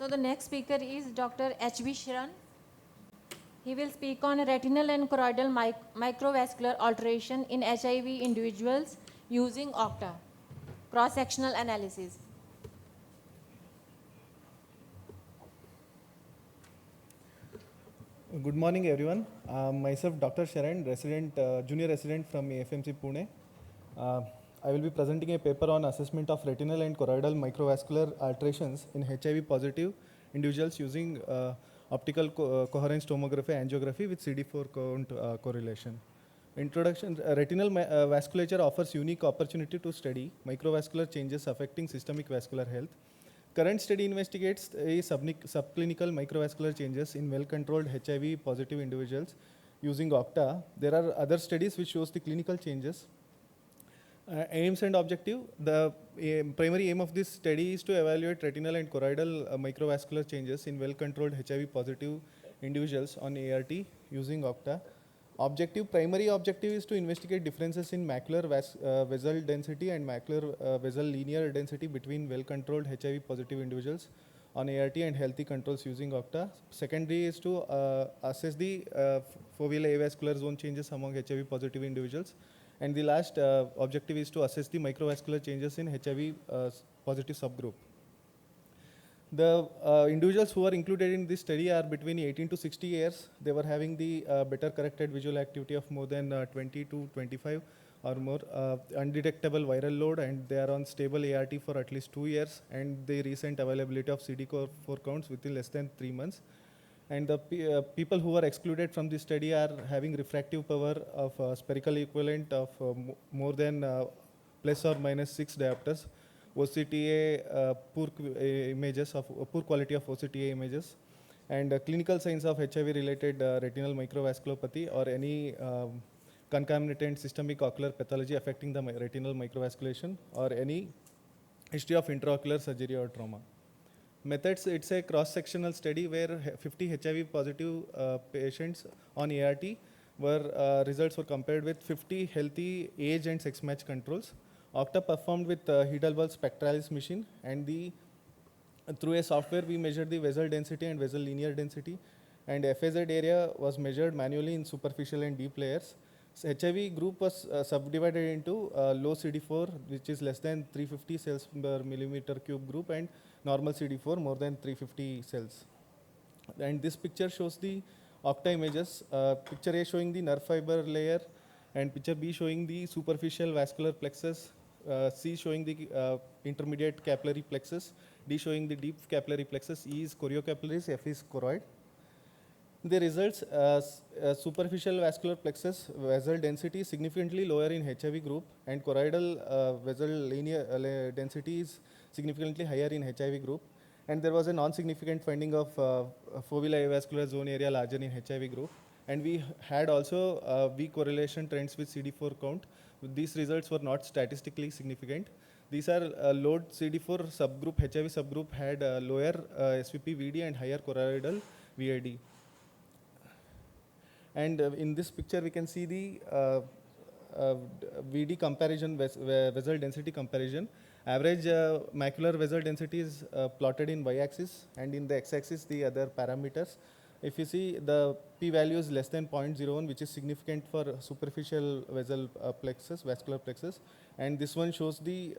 So the next speaker is Dr. H.B. Sharan. He will speak on retinal and choroidal microvascular alteration in HIV individuals using OCTA, cross-sectional analysis. Good morning, everyone. Myself, Dr. Sharan, junior resident from AFMC Pune. I will be presenting a paper on assessment of retinal and choroidal microvascular alterations in HIV positive individuals using optical coherence tomography angiography with CD4 count correlation. Introduction. Retinal vasculature offers unique opportunity to study microvascular changes affecting systemic vascular health. Current study investigates subclinical microvascular changes in well-controlled HIV positive individuals using OCTA. There are other studies which shows the clinical changes. Aims and objective. The primary aim of this study is to evaluate retinal and choroidal microvascular changes in well-controlled HIV positive individuals on ART using OCTA. Primary objective is to investigate differences in macular vessel density and macular vessel linear density between well-controlled HIV positive individuals on ART and healthy controls using OCTA. Secondary is to assess the foveal avascular zone changes among HIV positive individuals. And the last objective is to assess the microvascular changes in HIV positive subgroup. The individuals who are included in this study are between 18 to 60 years. They were having the better corrected visual acuity of more than 20 to 25 or more, undetectable viral load, and they are on stable ART for at least 2 years, and the recent availability of CD4 counts within less than 3 months. And the people who are excluded from this study are having refractive power of spherical equivalent of more than plus or minus 6 diopters. OCTA, poor images of poor quality of OCTA images, and clinical signs of HIV-related retinal microvasculopathy or any concomitant systemic ocular pathology affecting the retinal microvasculation, or any history of intraocular surgery or trauma. Methods: it's a cross-sectional study where 50 HIV positive patients on ART results were compared with 50 healthy age and sex match controls. OCTA performed with Heidelberg Spectralis machine, and through a software we measured the vessel density and vessel linear density, and FAZ area was measured manually in superficial and deep layers. So HIV group was subdivided into low CD4, which is less than 350 cells per millimeter cube group, and normal CD4 more than 350 cells. And this picture shows the OCTA images. Picture A showing the nerve fiber layer, and picture B showing the superficial vascular plexus, C showing the intermediate capillary plexus, D showing the deep capillary plexus, E is choriocapillaris, F is choroid. The results: superficial vascular plexus vessel density is significantly lower in HIV group, and choroidal vessel linear density is significantly higher in HIV group. And there was a non-significant finding of foveal avascular zone area larger in HIV group. And we had also weak correlation trends with CD4 count. These results were not statistically significant. These are load CD4 subgroup, HIV subgroup had lower SVP VD and higher choroidal VID. And in this picture we can see the VD comparison, vessel density comparison. Average macular vessel density is plotted in y-axis, and in the x-axis the other parameters. If you see, the p-value is less than 0.01, which is significant for superficial vessel plexus, vascular plexus, and this one shows the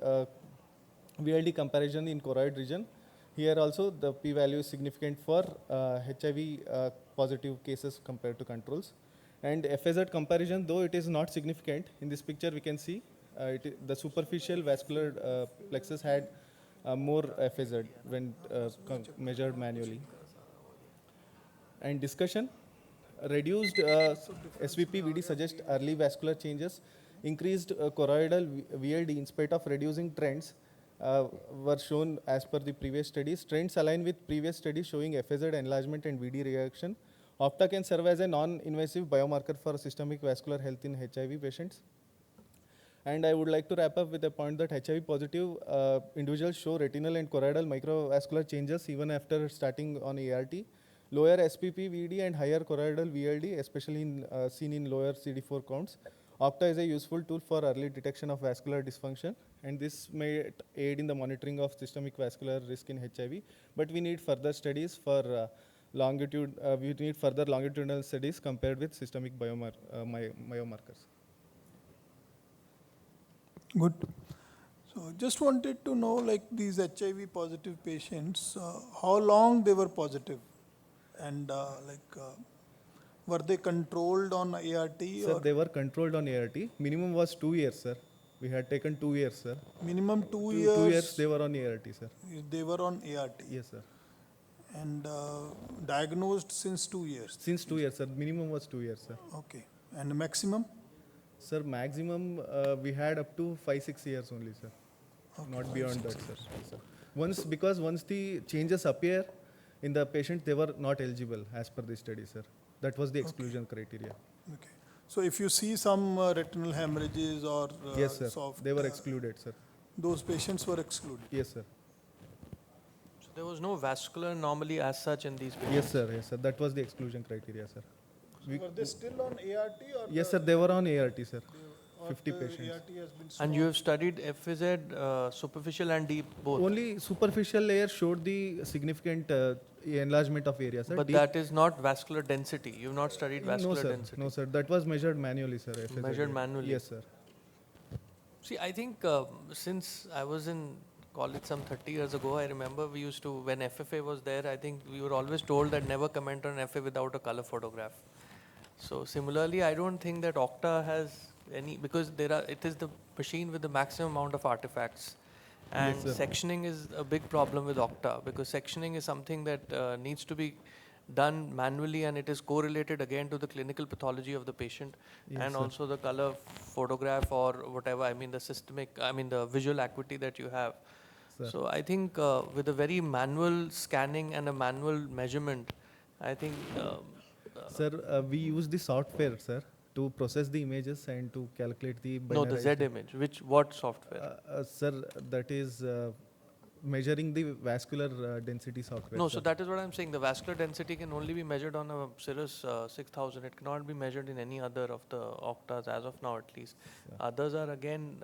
VLD comparison in choroid region. Here also the p-value is significant for HIV positive cases compared to controls. And FAZ comparison, though it is not significant, in this picture we can see the superficial vascular plexus had more FAZ when measured manually. And discussion: reduced SVP VD suggests early vascular changes. Increased choroidal VLD in spite of reducing trends were shown as per the previous studies. Trends align with previous studies showing FAZ enlargement and VD reaction. OCTA can serve as a non-invasive biomarker for systemic vascular health in HIV patients. And I would like to wrap up with a point that HIV positive individuals show retinal and choroidal microvascular changes even after starting on ART. Lower SPP VD and higher choroidal VLD, especially seen in lower CD4 counts. OCTA is a useful tool for early detection of vascular dysfunction, and this may aid in the monitoring of systemic vascular risk in HIV. But we need further studies for we need further longitudinal studies compared with systemic biomarkers. Good. So just wanted to know, like these HIV positive patients, how long they were positive, and were they controlled on ART? Sir, or they were controlled on ART. Minimum was 2 years, sir. We had taken 2 years, sir. minimum 2 2 years? 2 years they were on ART, sir. They were on ART. Yes, sir. And diagnosed since 2 years. Since 2 years, sir. Minimum was 2 years, sir. Okay. And maximum? Sir, maximum we had up to 5-6 years only, sir. Okay, Not beyond that, sir. Yes, sir. Because once the changes appear in the patient, they were not eligible as per the study, sir. That was the exclusion criteria. Okay. So if you see some retinal hemorrhages or Yes, sir. soft, They were excluded, sir. those patients were excluded. Yes, sir. So there was no vascular anomaly as such in these patients? Yes, sir. Yes, sir. That was the exclusion criteria, sir. Were they still on ART? Or Yes, sir. They were on ART, sir. 50 the patients. ART has been And you have studied FZ, superficial and deep both? Only superficial layer showed the significant enlargement of area, sir. But Deep- that is not vascular density. You've not studied vascular no, sir. density. No, sir. That was measured manually, sir. FSA. Measured manually? Yes, sir. See, I think since I was in college some 30 years ago, I remember we used to, when FFA was there, I think we were always told that never comment on FA without a color photograph. So similarly, I don't think that Octa has any, because it is the machine with the maximum amount of artifacts. And Yes, sir. sectioning is a big problem with Octa, because sectioning is something that needs to be done manually, and it is correlated again to the clinical pathology of the patient, Yes, and sir. also the color photograph or whatever, the visual acuity that you have. Sir. So I think with a very manual scanning and a manual measurement, I think Sir, we use the software, sir, to process the images and to calculate the no, the Z binarized- image. What software? Sir, that is measuring the vascular density software. No, sir. so that is what I'm saying. The vascular density can only be measured on a Cirrus 6000. It cannot be measured in any other of the Octas as of now, at least. Yeah. Others are again.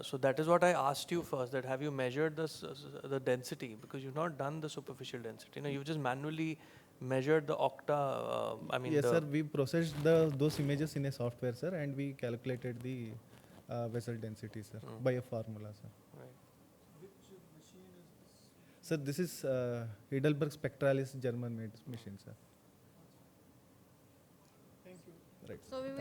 So that is what I asked you first. That have you measured the density, because you've not done the superficial density. You know, you've just manually measured the Octa. Yes, sir. We processed those images in a software, sir, and we calculated the vessel density, sir, by a formula, sir. Right. Sir, this is Heidelberg Spectralis German-made machine, sir. Thank you. Right. So we will